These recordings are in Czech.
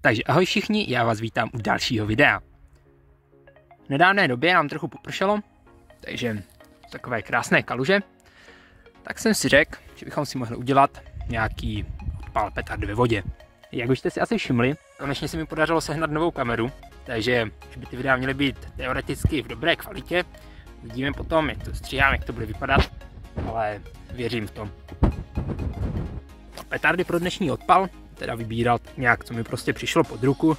Takže ahoj všichni, já vás vítám u dalšího videa. V nedávné době nám trochu popršelo, takže takové krásné kaluže. Tak jsem si řekl, že bychom si mohli udělat nějaký odpal petardy ve vodě. Jak už jste si asi všimli, konečně se mi podařilo sehnat novou kameru, takže už by ty videa měly být teoreticky v dobré kvalitě. Uvidíme potom, jak to stříhám, jak to bude vypadat, ale věřím v tom. Petardy pro dnešní odpal teda vybíral nějak, co mi prostě přišlo pod ruku.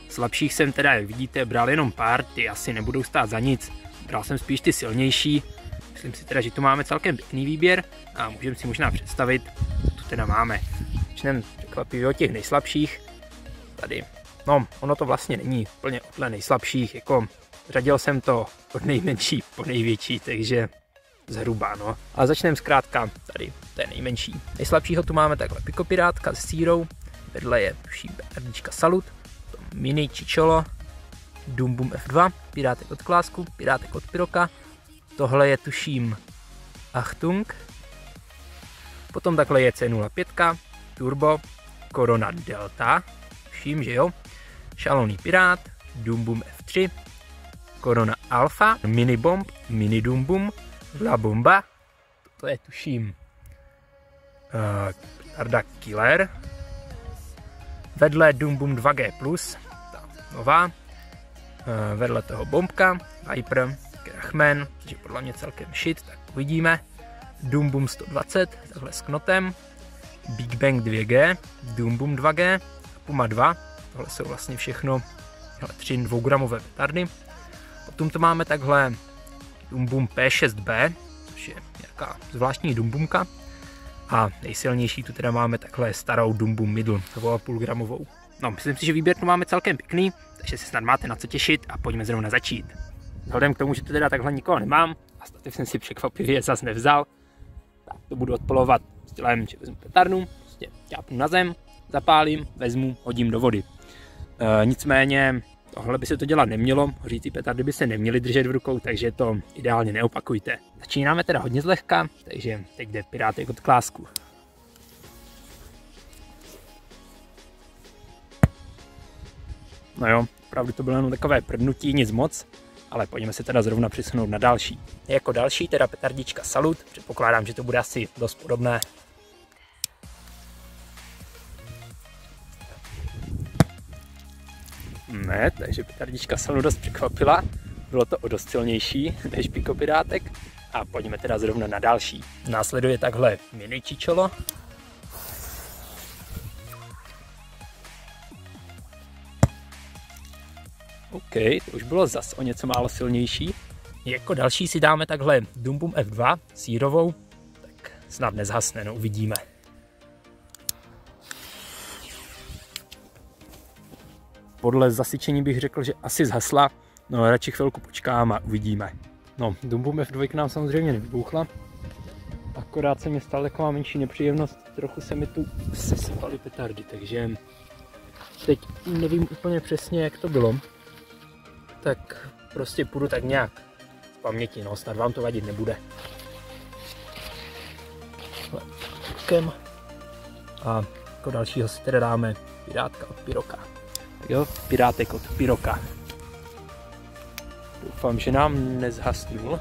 Slabších jsem teda, jak vidíte, bral jenom pár, ty asi nebudou stát za nic. Bral jsem spíš ty silnější. Myslím si teda, že tu máme celkem pěkný výběr a můžeme si možná představit, co tu teda máme. Začneme překvapivě od těch nejslabších. Tady, no, ono to vlastně není úplně od nejslabších, jako řadil jsem to od nejmenší po největší, takže zhruba, no. Ale začneme zkrátka tady, to je nejmenší. Nejslabšího tu máme takhle pikopirátka s sírou, vedle je tuším petardička Salut, mini čičolo, Dumbum F2, pirátek od Klásku, pirátek od Piroka, tohle je tuším Achtung, potom takhle je C05, Turbo, Corona Delta, tuším, že jo, šaloný pirát, Dumbum F3, Corona Alpha, Mini Bomb, Mini Dumbum, La Bomba, to je tuším petarda Killer, vedle Dumbum 2G+, ta nová, vedle toho Bombka, Viper, Krachmen, což je podle mě celkem shit, tak uvidíme, Dumbum 120, takhle s knotem, Big Bang 2G, Dumbum 2G, Puma 2, tohle jsou vlastně všechno 3 2gramové petardy. Potom to máme takhle Dumbum P6B, což je nějaká zvláštní dumbumka. A nejsilnější tu teda máme takhle starou Dumbum Middle, 2,5 gramovou. No, myslím si, že výběr tu máme celkem pěkný, takže se snad máte na co těšit a pojďme zrovna začít. Vzhledem k tomu, že tu teda takhle nikoho nemám a stativ jsem si překvapivě zas nevzal, tak to budu odpalovat stylem, že vezmu petardu, prostě ťápnu na zem, zapálím, vezmu, hodím do vody. Nicméně tohle by se to dělat nemělo, hořící petardy by se neměly držet v rukou, takže to ideálně neopakujte. Začínáme teda hodně zlehka, takže teď jde pirátek od Klásku. No jo, opravdu to bylo jenom takové prdnutí, nic moc, ale pojďme se teda zrovna přesunout na další. Jako další teda petardička Salut, předpokládám, že to bude asi dost podobné. Ne, takže petardička Salut dost překvapila, bylo to o dost silnější než pikopirátek a pojďme teda zrovna na další. Následuje takhle mini čičolo. OK, to už bylo zas o něco málo silnější. Jako další si dáme takhle Dumbum F2 sírovou, tak snad nezhasne, no uvidíme. Podle zasyčení bych řekl, že asi zhasla, no radši chvilku počkám a uvidíme. No, Dumbum F2 nám samozřejmě nevybuchla, akorát se mi stala taková menší nepříjemnost, trochu se mi tu sesypaly petardy, takže teď nevím úplně přesně, jak to bylo. Tak prostě půjdu tak nějak z paměti, no snad vám to vadit nebude. A jako dalšího si teda dáme pirátka od Piroka. Jo, pirátek od Piroka. Doufám, že nám nezhasnul,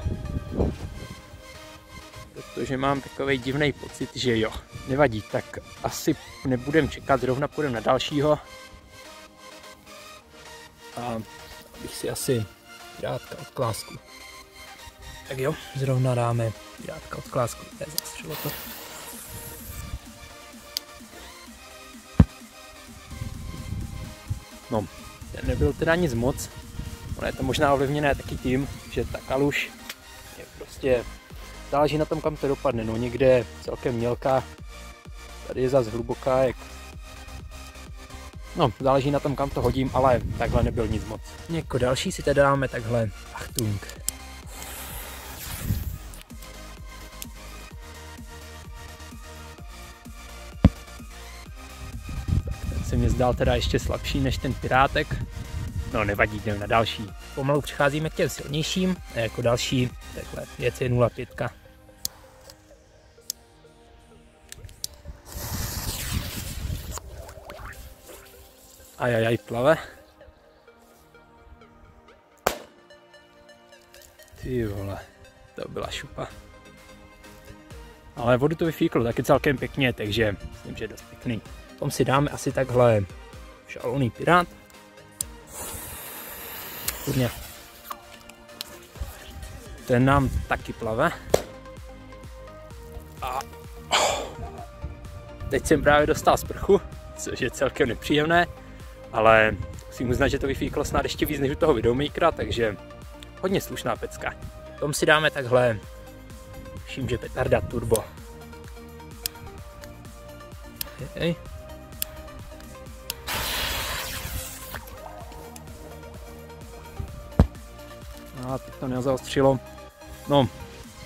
protože mám takovej divný pocit, že jo. Nevadí, tak asi nebudem čekat, zrovna půjdem na dalšího. A abych si asi pirátka od Klásku. Tak jo, zrovna dáme pirátka od Klásku. Zastřelo to. No, ten nebyl teda nic moc. Ono je to možná ovlivněné taky tím, že ta kaluž je prostě, záleží na tom, kam to dopadne. No, někde je celkem mělká, tady je zase hluboká, jak... No, záleží na tom, kam to hodím, ale takhle nebyl nic moc. Jako další si teda dáme takhle Achtung. Ten se mi zdál teda ještě slabší než ten pirátek. No nevadí, jdeme na další. Pomalu přicházíme k těm silnějším a jako další takhle je C05. Ajajaj, plave. Ty vole, to byla šupa. Ale vodu to vyfíklo taky celkem pěkně, takže myslím, že je dost pěkný. Potom si dáme asi takhle šaloný pirát. Kurně. Ten nám taky plave. A teď jsem právě dostal sprchu, což je celkem nepříjemné, ale musím uznat, že to vyfíklo snad ještě víc než u toho videomakera, takže hodně slušná pecka. Potom si dáme takhle, vším, že petarda turbo. Hej. A teď to nezaostřilo. No,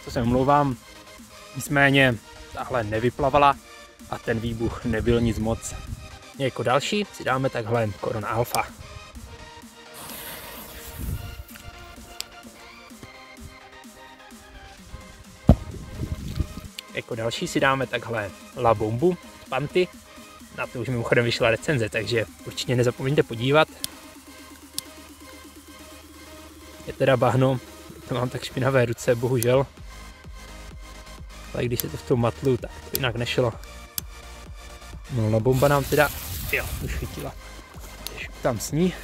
to se omlouvám. Nicméně tahle nevyplavala a ten výbuch nebyl nic moc. Jako další si dáme takhle Corona Alpha. Jako další si dáme takhle La Bombu Panty. Na to už mimochodem vyšla recenze, takže určitě nezapomeňte podívat. Je teda bahno, to mám tak špinavé ruce, bohužel. Ale když se to v tom matlu, tak to jinak nešlo. No, La Bomba nám teda, jo, už chytila. Tam s ní.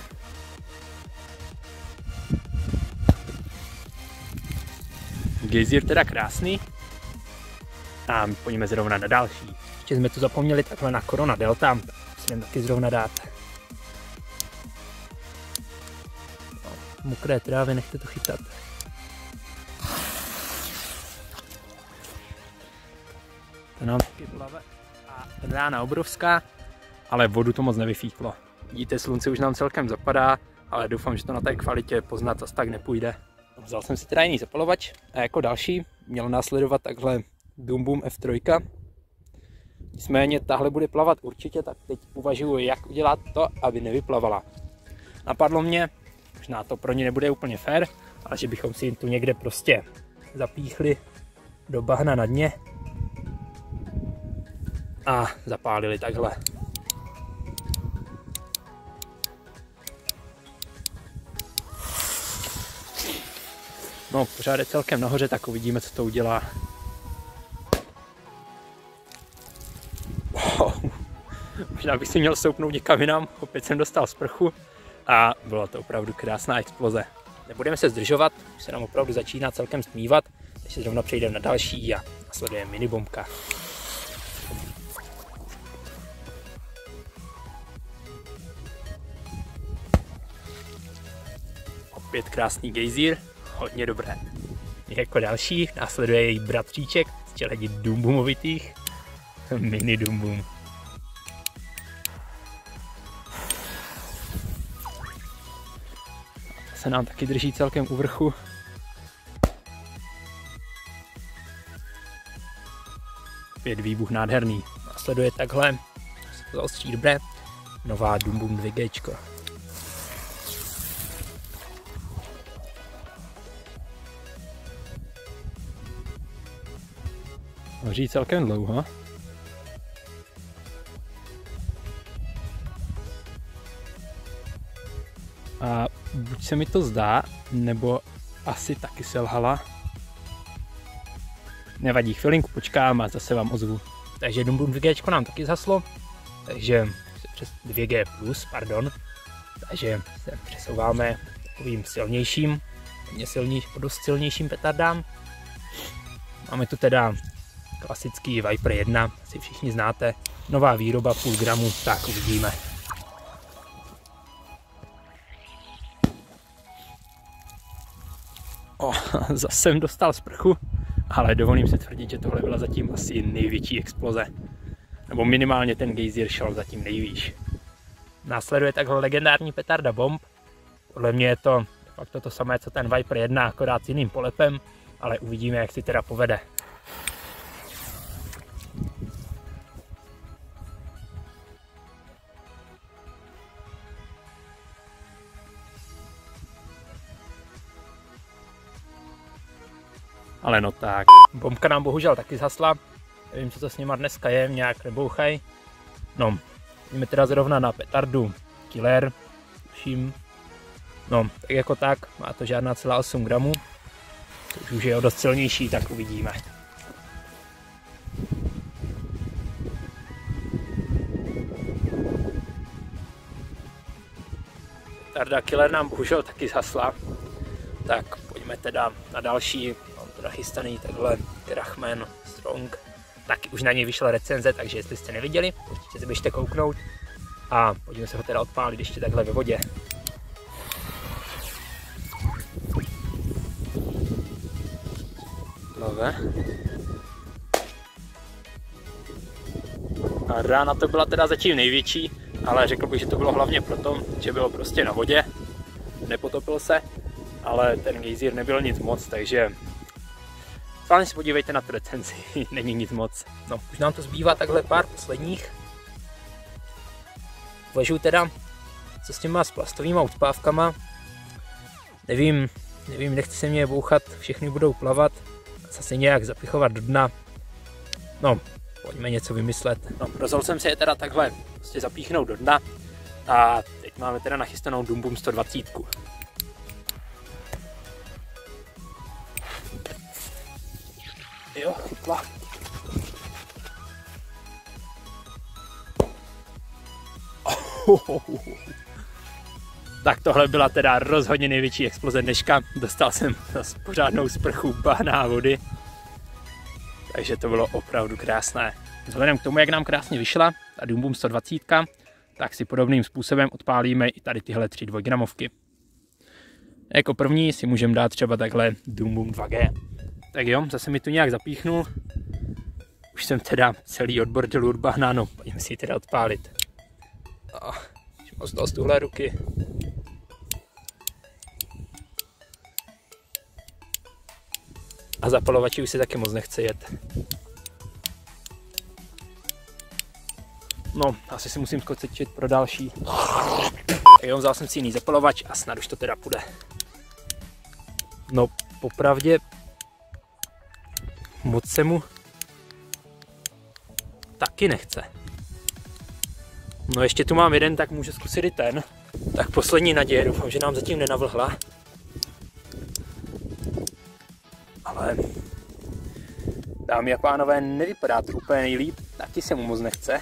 Gejzír teda krásný. A my pojďme zrovna na další. Ještě jsme tu zapomněli takhle na Corona Delta, tak si jdem taky zrovna dát. No, mokré trávy, nechte to chytat. To nám taky plave. A rána obrovská, ale vodu to moc nevyfíklo. Vidíte, slunce už nám celkem zapadá, ale doufám, že to na té kvalitě poznat zase tak nepůjde. Vzal jsem si teda jiný zapalovač a jako další měl následovat takhle Doom Boom F3. Nicméně tahle bude plavat určitě, tak teď uvažuji, jak udělat to, aby nevyplavala. Napadlo mě, možná to pro ně nebude úplně fér, ale že bychom si tu někde prostě zapíchli do bahna na dně a zapálili takhle. No, pořád je celkem nahoře, tak uvidíme, co to udělá. Možná bych si měl stoupnout někam jinam, opět jsem dostal sprchu a byla to opravdu krásná exploze. Nebudeme se zdržovat, už se nám opravdu začíná celkem stmívat, takže zrovna přejdeme na další a následuje minibombka. Opět krásný gejzír, hodně dobré. Jako další následuje její bratříček z čeledi Doom Boomovitých, mini Doom Boom. Se nám taky drží celkem u vrchu. Opět výbuch nádherný. Následuje takhle, se to zaostří dobré, nová Doom Boom 2G. Hoří celkem dlouho. A buď se mi to zdá, nebo asi taky selhala. Nevadí, chvilinku počkám a zase vám ozvu. Takže Doom Boom 2G nám taky zhaslo, takže přes 2G+, pardon. Takže se přesouváme takovým silnějším, dost silnějším petardám. Máme tu teda klasický Viper 1, asi všichni znáte. Nová výroba půl gramu, tak uvidíme. Zase jsem dostal sprchu, ale dovolím si tvrdit, že tohle byla zatím asi největší exploze. Nebo minimálně ten gejzír šel zatím nejvýš. Následuje takhle legendární petarda Bomb. Podle mě je to fakt to samé, co ten Viper 1, akorát s jiným polepem, ale uvidíme, jak si teda povede. Ale no tak, bombka nám bohužel taky zhasla. Nevím, co to s nima dneska je, nějak nebouchaj. No, jdeme teda zrovna na petardu Killer, vším. No, tak jako tak, má to žádná celá 8 gramů, což už je o dost silnější, tak uvidíme. Petarda Killer nám bohužel taky zhasla, tak pojďme teda na další. Mám teda chystaný takhle Krachmen Strong, taky už na něj vyšla recenze, takže jestli jste neviděli, určitě se běžte kouknout a pojďme se ho teda odpálit ještě takhle ve vodě. A rána to byla teda zatím největší, ale řekl bych, že to bylo hlavně proto, že bylo prostě na vodě, nepotopil se, ale ten gejzír nebyl nic moc, takže hlavně se podívejte na tu recenzi, není nic moc. No, už nám to zbývá takhle pár posledních. Uvažuji teda, co s těma plastovými odpávkama. Nevím, nechci se mě bouchat, všechny budou plavat, zase nějak zapichovat do dna. No, pojďme něco vymyslet. No, rozhodl jsem si je teda takhle prostě zapíchnout do dna a teď máme teda nachystanou Doom Boom 120. Jo, chytla. Tak tohle byla teda rozhodně největší exploze dneška. Dostal jsem zase pořádnou sprchu bahna vody. Takže to bylo opravdu krásné. Vzhledem k tomu, jak nám krásně vyšla ta Doom Boom 120, tak si podobným způsobem odpálíme i tady tyhle 3 dvojgramovky. Jako první si můžeme dát třeba takhle Doom Boom 2G. Tak jo, zase mi tu nějak zapíchnul. Už jsem teda celý odbordil od bahna, no pojďme si ji teda odpálit. Moc dost tuhle ruky. A zapalovači už si taky moc nechce jet. No, asi si musím skočit pro další. Jo, vzal jsem si jiný zapalovač a snad už to teda půjde. No, popravdě moc se mu taky nechce. No ještě tu mám jeden, tak můžu zkusit i ten. Tak poslední naděje, doufám, že nám zatím nenavlhla. Ale dámy a pánové, nevypadá to úplně nejlíp, taky se mu moc nechce.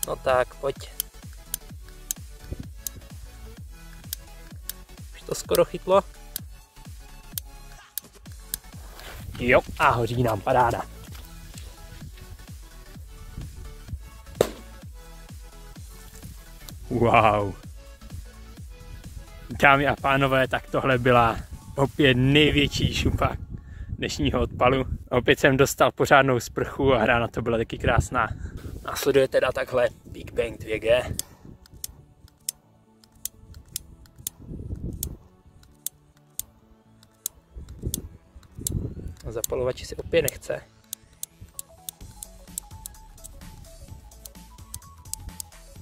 No tak, pojď. Už to skoro chytlo. Jo, a hoří nám, paráda. Wow. Dámy a pánové, tak tohle byla opět největší šupa dnešního odpalu. Opět jsem dostal pořádnou sprchu a rána to byla taky krásná. Následuje teda takhle Big Bang 2G. Zapalovači si opět nechce.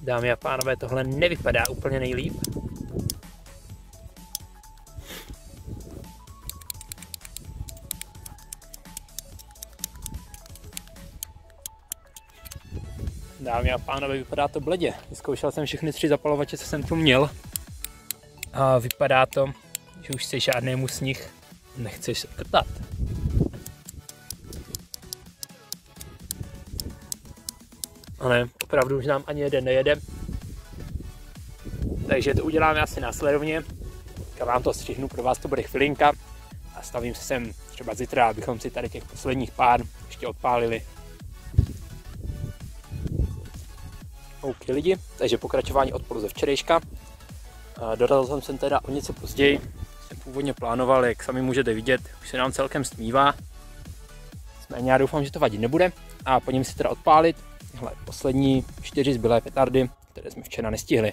Dámy a pánové, tohle nevypadá úplně nejlíp. Dámy a pánové, vypadá to bledě. Vyzkoušel jsem všechny 3 zapalovače, co jsem tu měl. A vypadá to, že už se žádnému z nich nechceš krtat. A ne, opravdu už nám ani jeden nejede. Takže to uděláme asi následovně. Já vám to střihnu, pro vás to bude chvilinka. A stavím se sem třeba zítra, abychom si tady těch posledních pár ještě odpálili. OK lidi, takže pokračování odporu ze včerejška. Dorazil jsem sem teda o něco později. Jsem původně plánoval, jak sami můžete vidět, už se nám celkem stmívá. Nicméně já doufám, že to vadit nebude. A pojďme si teda odpálit tyhle poslední 4 zbylé petardy, které jsme včera nestihli.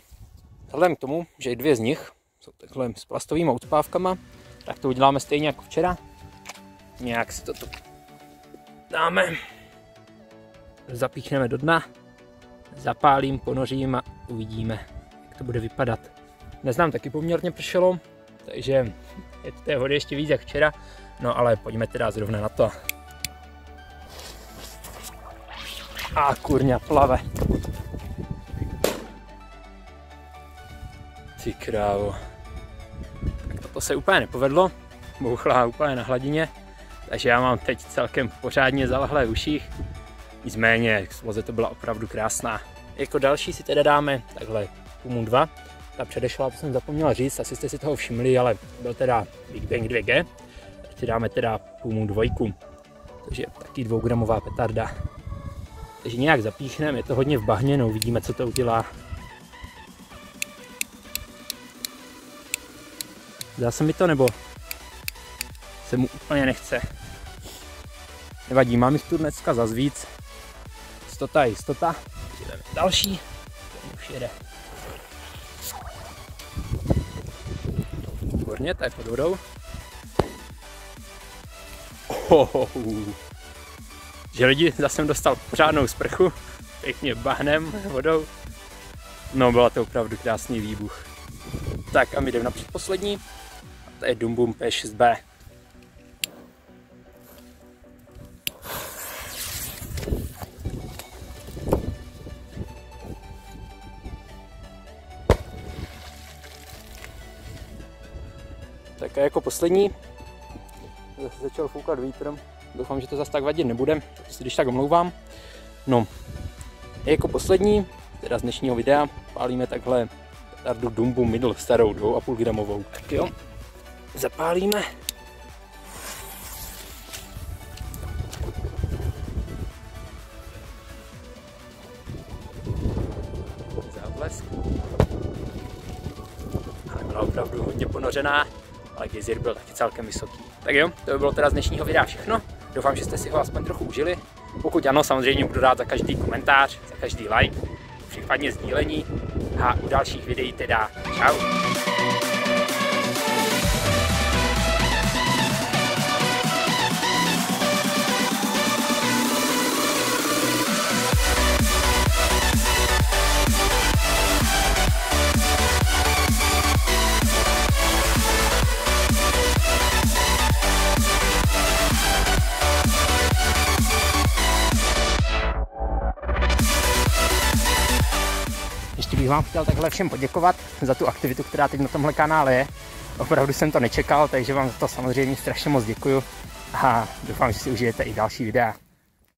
Vzhledem k tomu, že i 2 z nich jsou takhle s plastovými odpávkama, tak to uděláme stejně jako včera. Nějak si toto dáme, zapíchneme do dna, zapálím, ponořím a uvidíme, jak to bude vypadat. Dnes nám taky poměrně pršelo, takže je to té vody ještě víc jak včera, no ale pojďme teda zrovna na to. A kurňa plave. Ty krávo. Tak toto se úplně nepovedlo. Bouchla úplně na hladině. Takže já mám teď celkem pořádně zalehlé v uších. Nicméně exploze to byla opravdu krásná. Jako další si teda dáme takhle Full Moon 2. Ta předešla, to jsem zapomněl říct, asi jste si toho všimli, ale byl teda Big Bang 2G. Teď si dáme teda Full Moon 2. Takže taky 2gramová petarda. Takže nějak zapíchneme, je to hodně v bahně, no uvidíme, co to udělá. Dá se mi to, nebo se mu úplně nechce? Nevadí, mám jich tu dneska zas víc. Jistota je jistota. Jdeme další, ten už jede. Výborně, to je pod vodou. Že lidi, zase jsem dostal pořádnou sprchu, pěkně bahnem, vodou. No, byla to opravdu krásný výbuch. Tak a my jdeme na předposlední. A to je Doom Boom P6B. Tak a jako poslední, zase začal foukat vítr, doufám, že to zase tak vadit nebude, tak si když tak omlouvám. No, jako poslední, teda z dnešního videa, pálíme takhle petardu Doom Boom Middle, starou 2,5 gramovou. Tak jo, zapálíme. Záblesk. Ale byla opravdu hodně ponořená, ale gejzír byl taky celkem vysoký. Tak jo, to by bylo teda z dnešního videa všechno. Doufám, že jste si ho aspoň trochu užili. Pokud ano, samozřejmě budu rád za každý komentář, za každý like, případně sdílení. A u dalších videí teda čau. Ještě bych vám chtěl takhle všem poděkovat za tu aktivitu, která teď na tomhle kanále je. Opravdu jsem to nečekal, takže vám za to samozřejmě strašně moc děkuju a doufám, že si užijete i další videa.